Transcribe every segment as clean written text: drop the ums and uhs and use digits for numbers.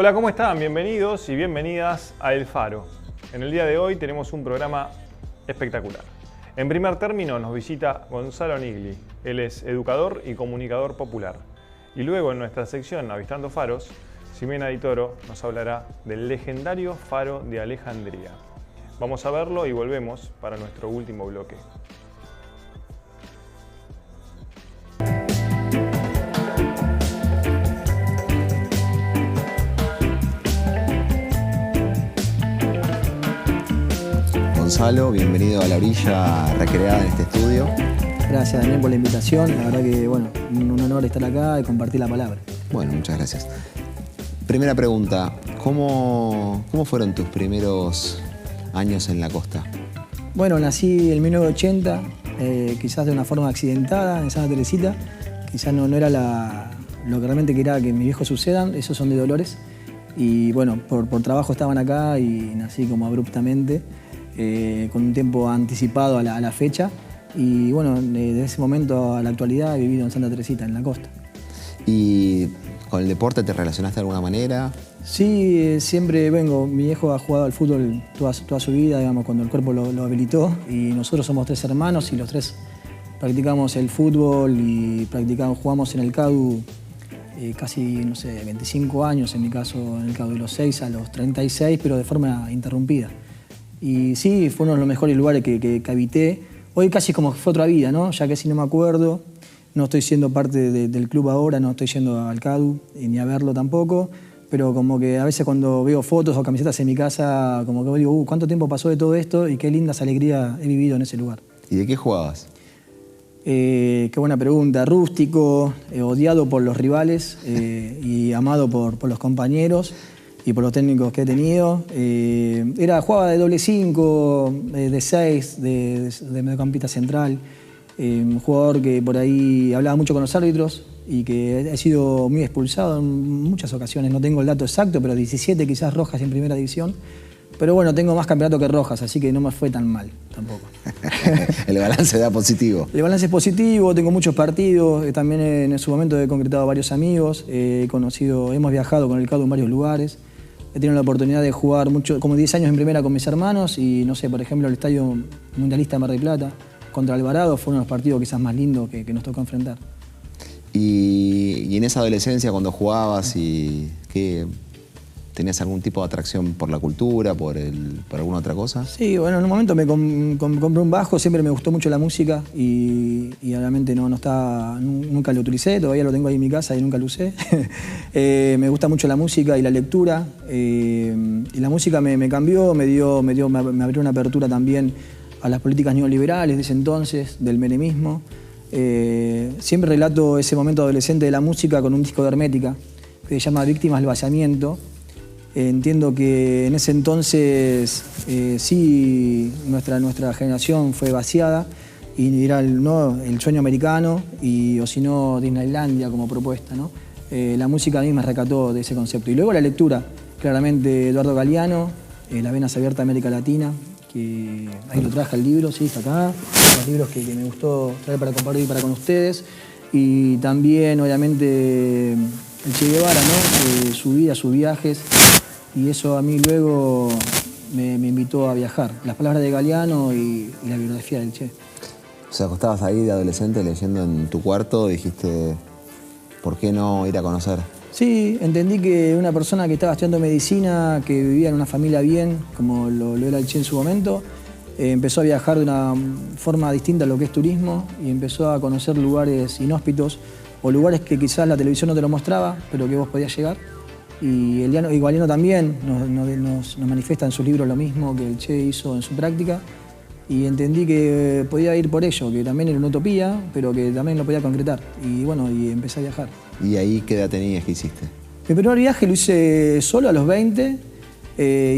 Hola, ¿cómo están? Bienvenidos y bienvenidas a El Faro. En el día de hoy tenemos un programa espectacular. En primer término nos visita Gonzalo Nigli. Él es educador y comunicador popular. Y luego en nuestra sección Avistando Faros, Ximena Di Toro nos hablará del legendario Faro de Alejandría. Vamos a verlo y volvemos para nuestro último bloque. Gonzalo, bienvenido a la orilla recreada en este estudio. Gracias, Daniel, por la invitación. La verdad que, bueno, un honor estar acá y compartir la palabra. Bueno, muchas gracias. Primera pregunta, ¿cómo fueron tus primeros años en la costa? Bueno, nací en 1980, quizás de una forma accidentada en Santa Teresita. Quizás no era lo que realmente quería que mis viejos sucedan, esos son de Dolores. Y bueno, por trabajo estaban acá y nací como abruptamente. Con un tiempo anticipado a la fecha y bueno, desde ese momento a la actualidad he vivido en Santa Teresita, en la costa. ¿Y con el deporte te relacionaste de alguna manera? Sí, siempre mi viejo ha jugado al fútbol toda su vida, digamos, cuando el cuerpo lo habilitó, y nosotros somos 3 hermanos y los 3 practicamos el fútbol y jugamos en el CADU casi, no sé, 25 años, en mi caso en el CADU de los 6 a los 36, pero de forma interrumpida. Y sí, fue uno de los mejores lugares que habité. Hoy casi como fue otra vida, ¿no? Ya que si no me acuerdo, no estoy siendo parte del club ahora, no estoy yendo al CADU, ni a verlo tampoco, pero como que a veces cuando veo fotos o camisetas en mi casa, como que digo, ¿cuánto tiempo pasó de todo esto? Y qué lindas alegrías he vivido en ese lugar. ¿Y de qué jugabas? Qué buena pregunta. Rústico, odiado por los rivales y amado por los compañeros y por los técnicos que he tenido. Jugaba de doble 5, de 6, de mediocampista central. Un jugador que por ahí hablaba mucho con los árbitros y que he sido muy expulsado en muchas ocasiones. No tengo el dato exacto, pero 17 quizás rojas en primera división. Pero bueno, tengo más campeonato que rojas, así que no me fue tan mal tampoco. El balance da positivo. El balance es positivo, tengo muchos partidos. También en su momento he concretado varios amigos. Hemos viajado con el CADU en varios lugares. He tenido la oportunidad de jugar como 10 años en primera con mis hermanos y, no sé, por ejemplo, el Estadio Mundialista de Mar del Plata contra Alvarado fue uno de los partidos quizás más lindos que nos tocó enfrentar. Y en esa adolescencia, cuando jugabas, ¿tenías algún tipo de atracción por la cultura, por alguna otra cosa? Sí, bueno, en un momento me compré un bajo, siempre me gustó mucho la música y realmente nunca lo utilicé, todavía lo tengo ahí en mi casa y nunca lo usé. Me gusta mucho la música y la lectura, y la música me cambió, me abrió una apertura también a las políticas neoliberales de ese entonces, del menemismo. Siempre relato ese momento adolescente de la música con un disco de Hermética que se llama Víctimas del Vaciamiento. Entiendo que en ese entonces sí nuestra generación fue vaciada y era el sueño americano o si no Disneylandia como propuesta, ¿no? La música a mí me rescató de ese concepto. Y luego la lectura, claramente Eduardo Galeano, Las venas abiertas de América Latina, que ahí lo traje el libro, sí, está acá, los libros que me gustó traer para compartir con ustedes. Y también obviamente el Che Guevara, ¿no? Su vida, sus viajes. Y eso a mí luego me invitó a viajar. Las palabras de Galeano y la biografía del Che. O sea, estabas ahí de adolescente leyendo en tu cuarto, dijiste, ¿por qué no ir a conocer? Sí, entendí que una persona que estaba estudiando medicina, que vivía en una familia bien, como lo era el Che en su momento, empezó a viajar de una forma distinta a lo que es turismo y empezó a conocer lugares inhóspitos o lugares que quizás la televisión no te lo mostraba, pero que vos podías llegar. Y Galeano también nos manifiesta en sus libros lo mismo que el Che hizo en su práctica. Y entendí que podía ir por ello, que también era una utopía, pero que también lo podía concretar. Y bueno, y empecé a viajar. ¿Y ahí qué edad tenías? ¿Qué hiciste? Mi primer viaje lo hice solo a los 20.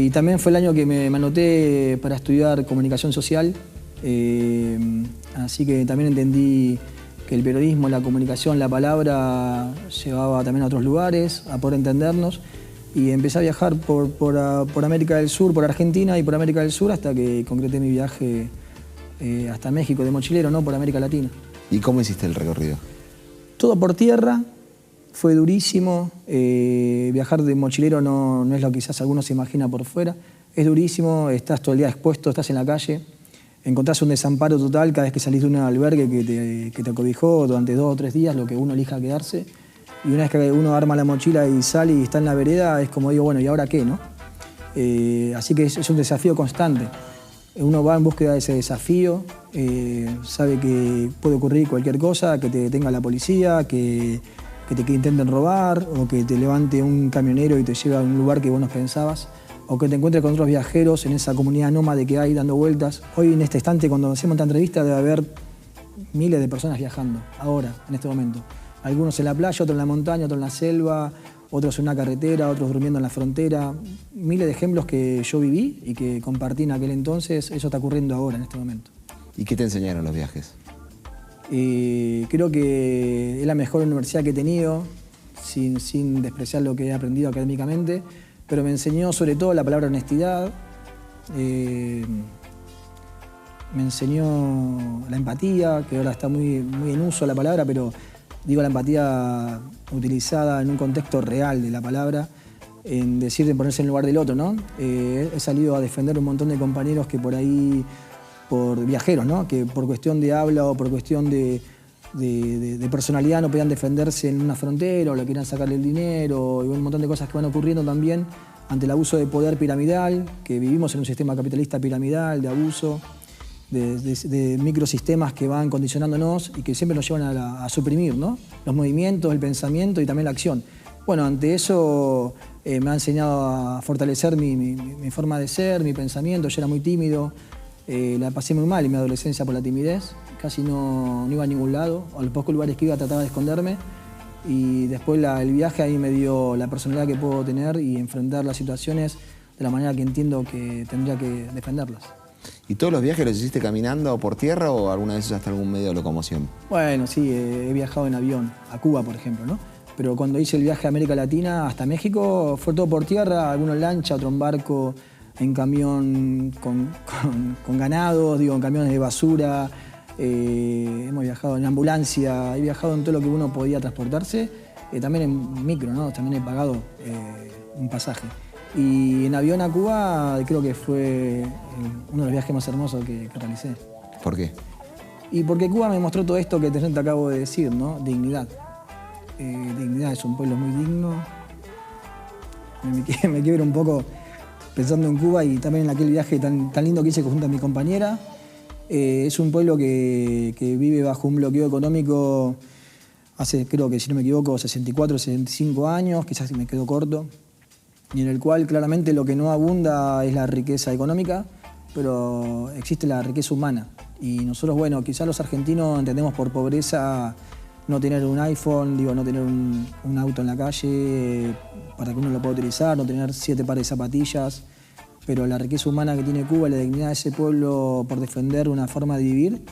Y también fue el año que me anoté para estudiar comunicación social. Así que también entendí que el periodismo, la comunicación, la palabra llevaba también a otros lugares, a poder entendernos. Y empecé a viajar por América del Sur, por Argentina y por América del Sur hasta que concreté mi viaje hasta México de mochilero, ¿no? Por América Latina. ¿Y cómo hiciste el recorrido? Todo por tierra, Fue durísimo. Viajar de mochilero no es lo que quizás alguno se imagina por fuera. Es durísimo, estás todo el día expuesto, estás en la calle. Encontrás un desamparo total cada vez que salís de un albergue que te acobijó durante 2 o 3 días, lo que uno elija quedarse. Y una vez que uno arma la mochila y sale y está en la vereda, es como digo, bueno, ¿y ahora qué, no? Así que es un desafío constante. Uno va en búsqueda de ese desafío, sabe que puede ocurrir cualquier cosa, que te detenga la policía, que te intenten robar, o que te levante un camionero y te lleve a un lugar que vos no pensabas, o que te encuentres con otros viajeros en esa comunidad nómade que hay dando vueltas. Hoy en este instante, cuando hacemos esta entrevista, debe haber miles de personas viajando, ahora, en este momento. Algunos en la playa, otros en la montaña, otros en la selva, otros en una carretera, otros durmiendo en la frontera. Miles de ejemplos que yo viví y que compartí en aquel entonces, eso está ocurriendo ahora, en este momento. ¿Y qué te enseñaron los viajes? Creo que es la mejor universidad que he tenido, sin despreciar lo que he aprendido académicamente, pero me enseñó sobre todo la palabra honestidad, me enseñó la empatía, que ahora está muy en uso la palabra, pero digo la empatía utilizada en un contexto real de la palabra, en decir de ponerse en el lugar del otro, ¿no? He salido a defender un montón de compañeros que por ahí, por viajeros, ¿no? Que por cuestión de habla o por cuestión de personalidad no podían defenderse en una frontera o le querían sacarle el dinero y un montón de cosas que van ocurriendo también ante el abuso de poder piramidal, que vivimos en un sistema capitalista piramidal, de abuso, de microsistemas que van condicionándonos y que siempre nos llevan a suprimir, ¿no? Los movimientos, el pensamiento y también la acción. Bueno, ante eso me ha enseñado a fortalecer mi forma de ser, mi pensamiento. Yo era muy tímido, la pasé muy mal en mi adolescencia por la timidez, casi no iba a ningún lado, a los pocos lugares que iba trataba de esconderme, y después el viaje ahí me dio la personalidad que puedo tener y enfrentar las situaciones de la manera que entiendo que tendría que defenderlas. ¿Y todos los viajes los hiciste caminando por tierra o alguna vez usaste algún medio de locomoción? Bueno, sí, he viajado en avión, a Cuba por ejemplo, ¿no? Pero cuando hice el viaje a América Latina hasta México fue todo por tierra, algunos en lancha, otro en barco, en camión con ganado, digo, en camiones de basura. Hemos viajado en ambulancia, he viajado en todo lo que uno podía transportarse, también en micro, ¿no? También he pagado un pasaje. Y en avión a Cuba creo que fue uno de los viajes más hermosos que realicé. ¿Por qué? Y porque Cuba me mostró todo esto que te acabo de decir, ¿no? Dignidad. Dignidad, es un pueblo muy digno. Me quiebro un poco pensando en Cuba y también en aquel viaje tan lindo que hice junto a mi compañera. Es un pueblo que vive bajo un bloqueo económico hace, creo que si no me equivoco, 64, 65 años, quizás me quedo corto, y en el cual claramente lo que no abunda es la riqueza económica, pero existe la riqueza humana. Y nosotros, bueno, quizás los argentinos entendemos por pobreza no tener un iPhone, digo, no tener un auto en la calle para que uno lo pueda utilizar, no tener 7 pares de zapatillas, pero la riqueza humana que tiene Cuba, la dignidad de ese pueblo por defender una forma de vivir,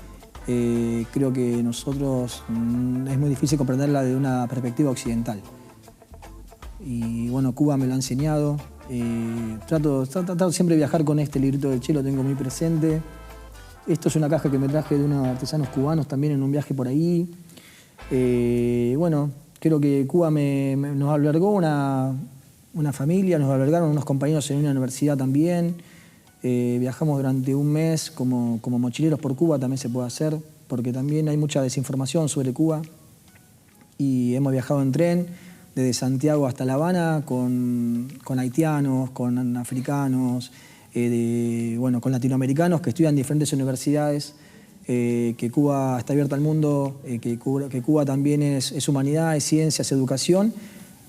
creo que nosotros es muy difícil comprenderla desde una perspectiva occidental. Y bueno, Cuba me lo ha enseñado. Trato siempre de viajar con este librito del Che, lo tengo muy presente. Esto es una caja que me traje de unos artesanos cubanos también en un viaje por ahí. Bueno, creo que Cuba nos albergó una familia, nos albergaron unos compañeros en una universidad también. Viajamos durante un mes como mochileros por Cuba, también se puede hacer, porque también hay mucha desinformación sobre Cuba. Y hemos viajado en tren desde Santiago hasta La Habana con haitianos, con africanos, con latinoamericanos que estudian en diferentes universidades, que Cuba está abierta al mundo, que Cuba también es humanidad, es ciencia, es educación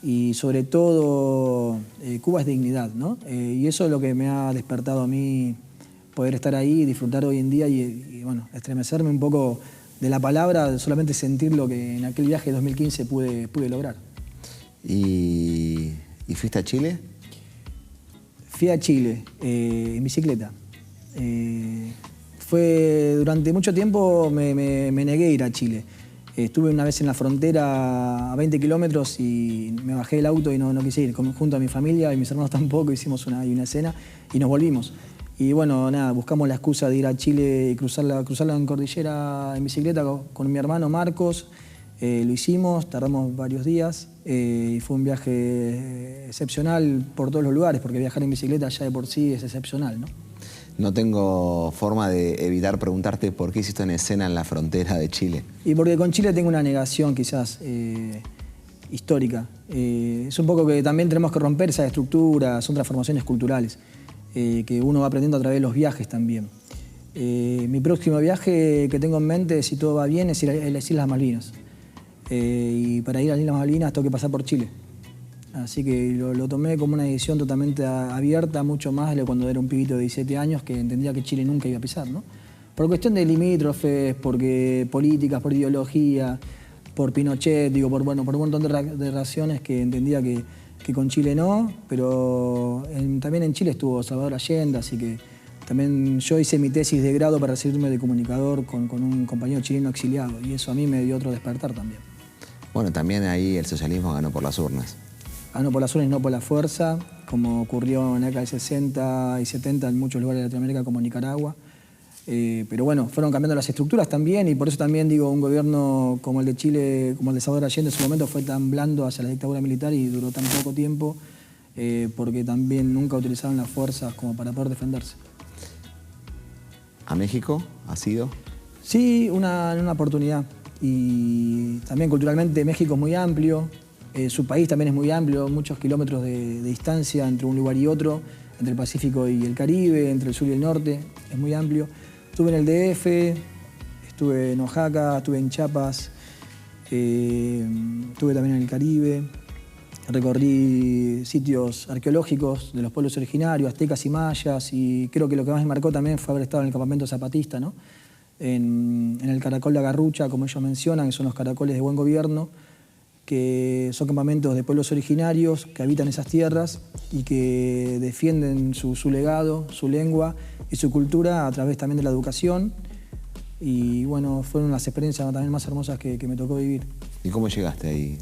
y sobre todo Cuba es dignidad, ¿no? Y eso es lo que me ha despertado a mí poder estar ahí y disfrutar hoy en día y bueno, estremecerme un poco de la palabra, solamente sentir lo que en aquel viaje de 2015 pude lograr. ¿Y fuiste a Chile? Fui a Chile en bicicleta. Durante mucho tiempo me negué a ir a Chile. Estuve una vez en la frontera a 20 kilómetros y me bajé del auto y no quise ir. Junto a mi familia y mis hermanos tampoco, hicimos una escena y nos volvimos. Y bueno, nada, buscamos la excusa de ir a Chile y cruzarla en cordillera en bicicleta con mi hermano Marcos. Lo hicimos, tardamos varios días. Y fue un viaje excepcional por todos los lugares, porque viajar en bicicleta ya de por sí es excepcional, ¿no? No tengo forma de evitar preguntarte por qué hiciste una escena en la frontera de Chile. Y porque con Chile tengo una negación quizás histórica. Es un poco que también tenemos que romper esas estructuras, son transformaciones culturales, que uno va aprendiendo a través de los viajes también. Mi próximo viaje que tengo en mente, si todo va bien, es ir a las Islas Malvinas. Y para ir a las Islas Malvinas tengo que pasar por Chile. Así que lo tomé como una decisión totalmente abierta, mucho más de cuando era un pibito de 17 años que entendía que Chile nunca iba a pisar, ¿no? Por cuestión de limítrofes, porque políticas, por ideología, por Pinochet, digo, por un montón de razones que entendía que con Chile no, pero también en Chile estuvo Salvador Allende, así que también yo hice mi tesis de grado para recibirme de comunicador con un compañero chileno exiliado, y eso a mí me dio otro despertar también. Bueno, también ahí el socialismo ganó por las urnas. Ganó por las urnas y no por la fuerza, como ocurrió en la década del 60 y 70 en muchos lugares de Latinoamérica como Nicaragua. Pero bueno, fueron cambiando las estructuras también, y por eso también digo, un gobierno como el de Chile, como el de Salvador Allende en su momento fue tan blando hacia la dictadura militar y duró tan poco tiempo, porque también nunca utilizaron las fuerzas como para poder defenderse. ¿A México ha sido? Sí, una oportunidad. Y también culturalmente México es muy amplio, su país también es muy amplio, muchos kilómetros de distancia entre un lugar y otro, entre el Pacífico y el Caribe, entre el sur y el norte, es muy amplio. Estuve en el DF, estuve en Oaxaca, estuve en Chiapas, estuve también en el Caribe, recorrí sitios arqueológicos de los pueblos originarios, aztecas y mayas, y creo que lo que más me marcó también fue haber estado en el campamento zapatista, ¿no? En el Caracol de Agarrucha, como ellos mencionan, que son los caracoles de buen gobierno, que son campamentos de pueblos originarios que habitan esas tierras y que defienden su legado, su lengua y su cultura a través también de la educación. Y bueno, fueron las experiencias también más hermosas que me tocó vivir. ¿Y cómo llegaste ahí?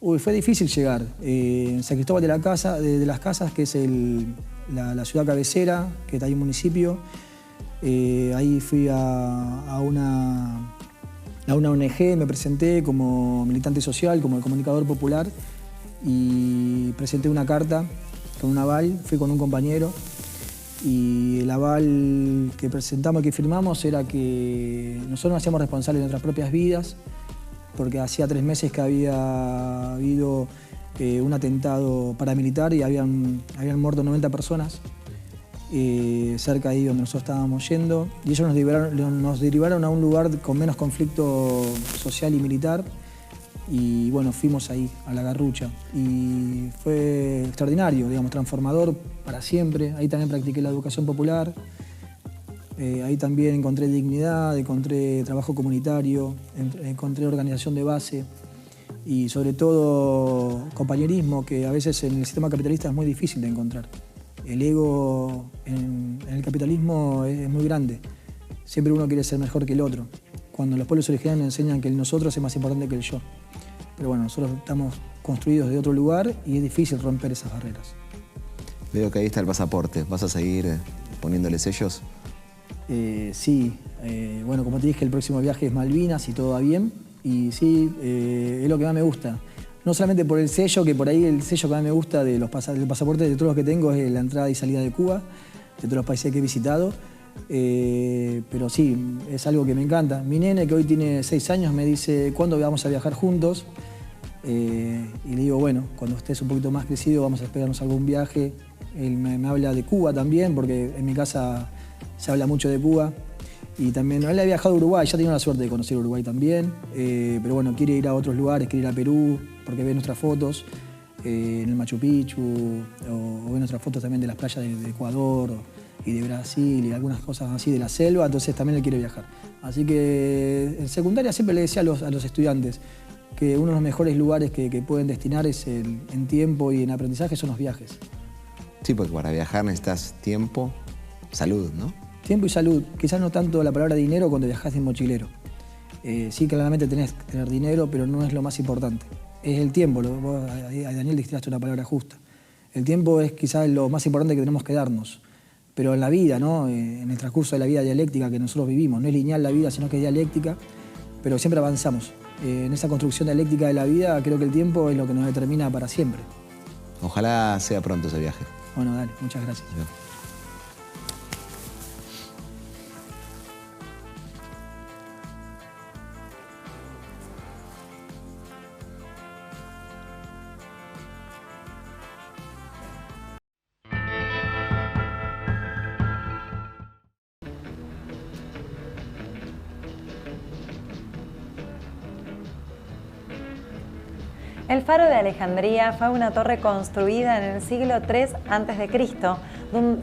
Uy, fue difícil llegar. En San Cristóbal de las Casas, que es la ciudad cabecera, que está ahí en el municipio, ahí fui a una ONG, me presenté como militante social, como comunicador popular, y presenté una carta con un aval, fui con un compañero, y el aval que presentamos, que firmamos, era que nosotros nos hacíamos responsables de nuestras propias vidas, porque hacía 3 meses que había habido un atentado paramilitar y habían muerto 90 personas. Cerca de ahí donde nosotros estábamos yendo, y ellos nos derivaron a un lugar con menos conflicto social y militar, y bueno, fuimos ahí, a la Garrucha, y fue extraordinario, digamos, transformador para siempre. Ahí también practiqué la educación popular, ahí también encontré dignidad, encontré trabajo comunitario, encontré organización de base y sobre todo compañerismo, que a veces en el sistema capitalista es muy difícil de encontrar. El ego en el capitalismo es muy grande. Siempre uno quiere ser mejor que el otro. Cuando los pueblos originarios nos enseñan que el nosotros es más importante que el yo. Pero bueno, nosotros estamos construidos de otro lugar y es difícil romper esas barreras. Veo que ahí está el pasaporte. ¿Vas a seguir poniéndole sellos? Sí. Bueno, como te dije, el próximo viaje es Malvinas y todo va bien. Y sí, es lo que más me gusta. No solamente por el sello, que por ahí el sello que más me gusta del pasaporte de todos los que tengo es la entrada y salida de Cuba, de todos los países que he visitado. Pero sí, es algo que me encanta. Mi nene, que hoy tiene 6 años, me dice, ¿cuándo vamos a viajar juntos? Y le digo, bueno, cuando estés un poquito más crecido vamos a esperarnos algún viaje. Él me habla de Cuba también, porque en mi casa se habla mucho de Cuba. Y también, él ha viajado a Uruguay, ya ha tenido la suerte de conocer Uruguay también, pero bueno, quiere ir a otros lugares, quiere ir a Perú, porque ve nuestras fotos en el Machu Picchu, o ve nuestras fotos también de las playas de Ecuador y de Brasil y algunas cosas así de la selva, entonces también él quiere viajar. Así que en secundaria siempre le decía a los estudiantes que uno de los mejores lugares que pueden destinar en tiempo y en aprendizaje son los viajes. Sí, porque para viajar necesitas tiempo, salud, ¿no? Tiempo y salud. Quizás no tanto la palabra dinero cuando viajás en mochilero. Sí, claramente tenés que tener dinero, pero no es lo más importante. Es el tiempo. A Daniel le tiraste una palabra justa. El tiempo es quizás lo más importante que tenemos que darnos. Pero en la vida, ¿no? En el transcurso de la vida dialéctica que nosotros vivimos. No es lineal la vida, sino que es dialéctica. Pero siempre avanzamos. En esa construcción dialéctica de la vida, creo que el tiempo es lo que nos determina para siempre. Ojalá sea pronto ese viaje. Bueno, dale, muchas gracias. Yo. El Faro de Alejandría fue una torre construida en el siglo III a.C.,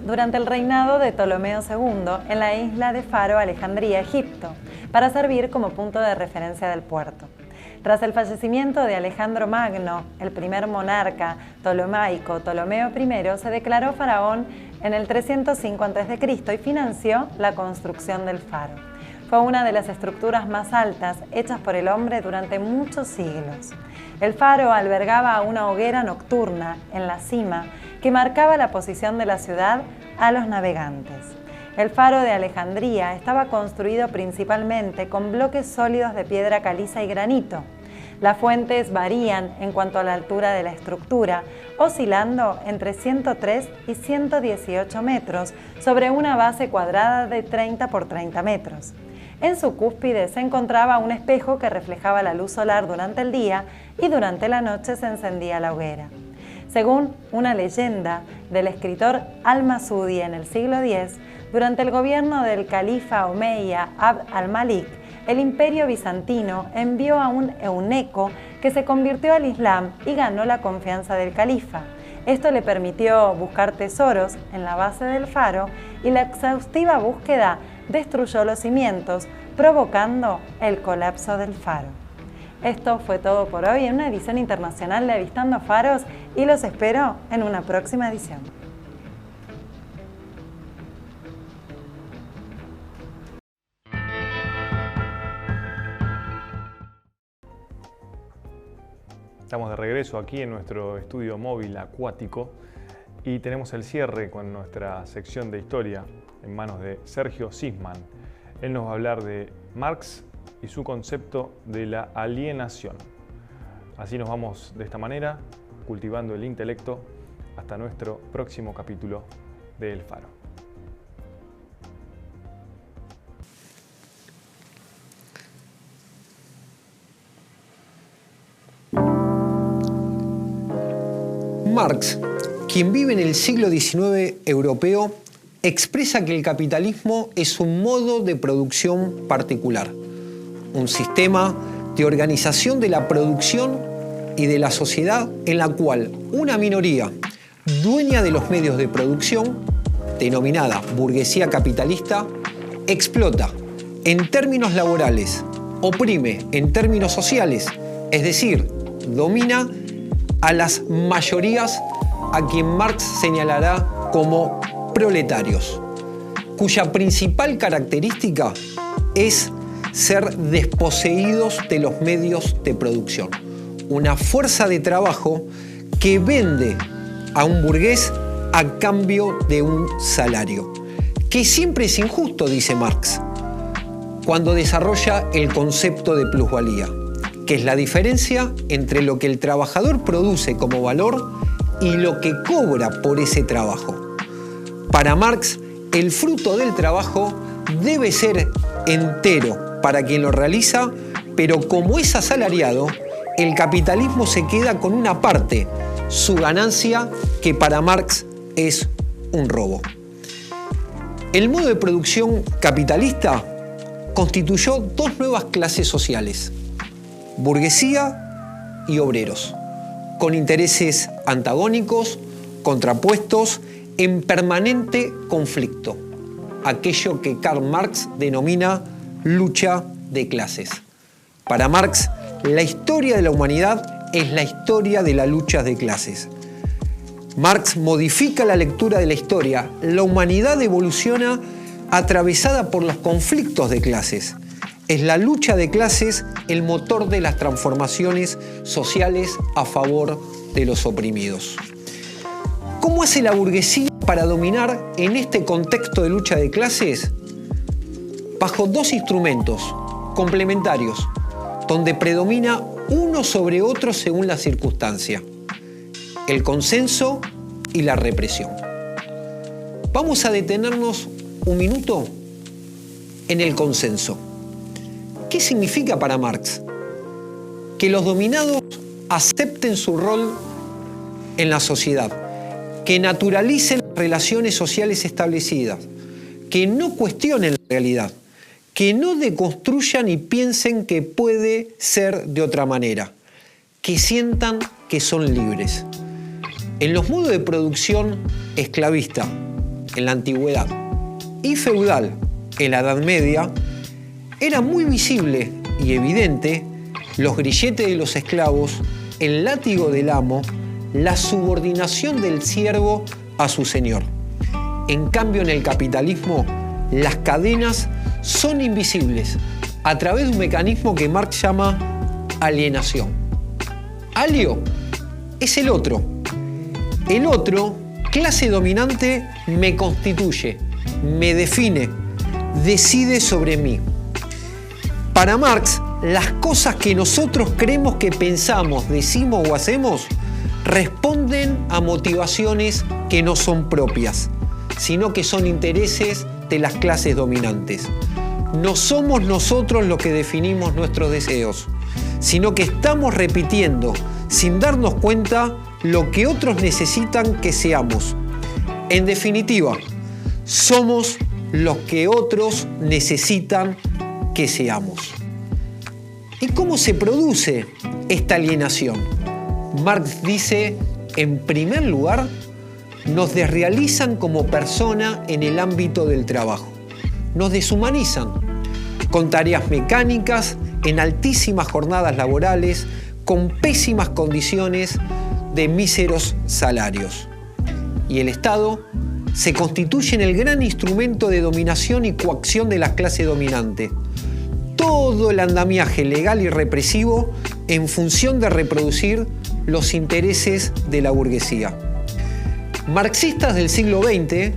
durante el reinado de Ptolomeo II, en la isla de Faro, Alejandría, Egipto, para servir como punto de referencia del puerto. Tras el fallecimiento de Alejandro Magno, el primer monarca ptolomaico, Ptolomeo I, se declaró faraón en el 305 a.C. y financió la construcción del faro. Fue una de las estructuras más altas hechas por el hombre durante muchos siglos. El faro albergaba una hoguera nocturna en la cima que marcaba la posición de la ciudad a los navegantes. El faro de Alejandría estaba construido principalmente con bloques sólidos de piedra caliza y granito. Las fuentes varían en cuanto a la altura de la estructura, oscilando entre 103 y 118 metros sobre una base cuadrada de 30 por 30 metros. En su cúspide se encontraba un espejo que reflejaba la luz solar durante el día y durante la noche se encendía la hoguera. Según una leyenda del escritor Al-Masudi en el siglo X, durante el gobierno del califa omeya Abd al-Malik, el imperio bizantino envió a un eunuco que se convirtió al Islam y ganó la confianza del califa. Esto le permitió buscar tesoros en la base del faro y la exhaustiva búsqueda destruyó los cimientos, provocando el colapso del faro. Esto fue todo por hoy en una edición internacional de Avistando Faros y los espero en una próxima edición. Estamos de regreso aquí en nuestro estudio móvil acuático y tenemos el cierre con nuestra sección de historia en manos de Sergio Sisman. Él nos va a hablar de Marx y su concepto de la alienación. Así nos vamos de esta manera, cultivando el intelecto, hasta nuestro próximo capítulo de El Faro. Marx, quien vive en el siglo XIX europeo, expresa que el capitalismo es un modo de producción particular, un sistema de organización de la producción y de la sociedad en la cual una minoría dueña de los medios de producción, denominada burguesía capitalista, explota en términos laborales, oprime en términos sociales, es decir, domina a las mayorías a quien Marx señalará como proletarios, cuya principal característica es ser desposeídos de los medios de producción. Una fuerza de trabajo que vende a un burgués a cambio de un salario, que siempre es injusto, dice Marx, cuando desarrolla el concepto de plusvalía, que es la diferencia entre lo que el trabajador produce como valor y lo que cobra por ese trabajo. Para Marx, el fruto del trabajo debe ser entero para quien lo realiza, pero como es asalariado, el capitalismo se queda con una parte, su ganancia, que para Marx es un robo. El modo de producción capitalista constituyó dos nuevas clases sociales: burguesía y obreros, con intereses antagónicos, contrapuestos, en permanente conflicto, aquello que Karl Marx denomina lucha de clases. Para Marx, la historia de la humanidad es la historia de las luchas de clases. Marx modifica la lectura de la historia. La humanidad evoluciona atravesada por los conflictos de clases. Es la lucha de clases el motor de las transformaciones sociales a favor de los oprimidos. ¿Cómo hace la burguesía para dominar en este contexto de lucha de clases? Bajo dos instrumentos complementarios: donde predomina uno sobre otro según la circunstancia, el consenso y la represión. Vamos a detenernos un minuto en el consenso. ¿Qué significa para Marx? Que los dominados acepten su rol en la sociedad, que naturalicen las relaciones sociales establecidas, que no cuestionen la realidad, que no deconstruyan y piensen que puede ser de otra manera, que sientan que son libres. En los modos de producción esclavista, en la antigüedad, y feudal, en la Edad Media, era muy visible y evidente los grilletes de los esclavos, el látigo del amo, la subordinación del siervo a su señor. En cambio, en el capitalismo, las cadenas son invisibles a través de un mecanismo que Marx llama alienación. Alio es el otro. El otro, clase dominante, me constituye, me define, decide sobre mí. Para Marx, las cosas que nosotros creemos que pensamos, decimos o hacemos responden a motivaciones que no son propias, sino que son intereses de las clases dominantes. No somos nosotros los que definimos nuestros deseos, sino que estamos repitiendo, sin darnos cuenta, lo que otros necesitan que seamos. En definitiva, somos los que otros necesitan que seamos. ¿Y cómo se produce esta alienación? Marx dice, en primer lugar, nos desrealizan como persona en el ámbito del trabajo. Nos deshumanizan con tareas mecánicas, en altísimas jornadas laborales, con pésimas condiciones de míseros salarios. Y el Estado se constituye en el gran instrumento de dominación y coacción de la clase dominante. Todo el andamiaje legal y represivo en función de reproducir los intereses de la burguesía. Marxistas del siglo XX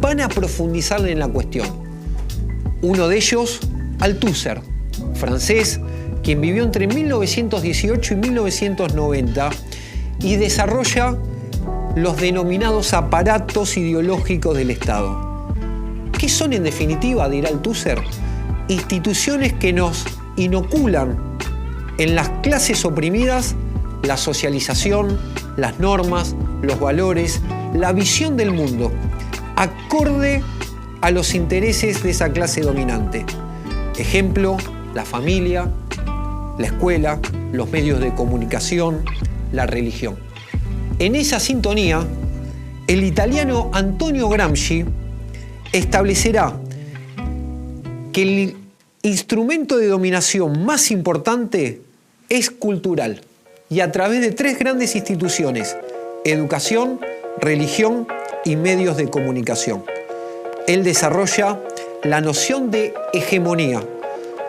van a profundizar en la cuestión. Uno de ellos, Althusser, francés, quien vivió entre 1918 y 1990 y desarrolla los denominados aparatos ideológicos del Estado. ¿Qué son en definitiva, dirá Althusser? Instituciones que nos inoculan en las clases oprimidas la socialización, las normas, los valores, la visión del mundo, acorde a los intereses de esa clase dominante. Ejemplo, la familia, la escuela, los medios de comunicación, la religión. En esa sintonía, el italiano Antonio Gramsci establecerá que el instrumento de dominación más importante es cultural y a través de tres grandes instituciones: educación, religión y medios de comunicación. Él desarrolla la noción de hegemonía,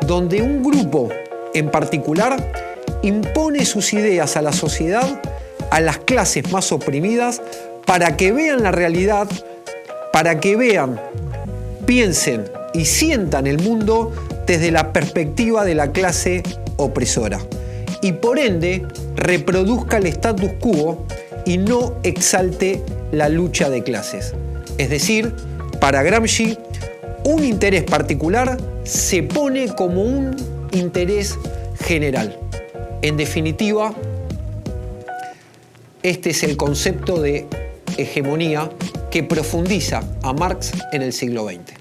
donde un grupo en particular impone sus ideas a la sociedad, a las clases más oprimidas, para que vean la realidad, para que vean, piensen y sientan el mundo desde la perspectiva de la clase opresora y por ende reproduzca el status quo y no exalte la lucha de clases. Es decir, para Gramsci, un interés particular se pone como un interés general. En definitiva, este es el concepto de hegemonía que profundiza a Marx en el siglo XX.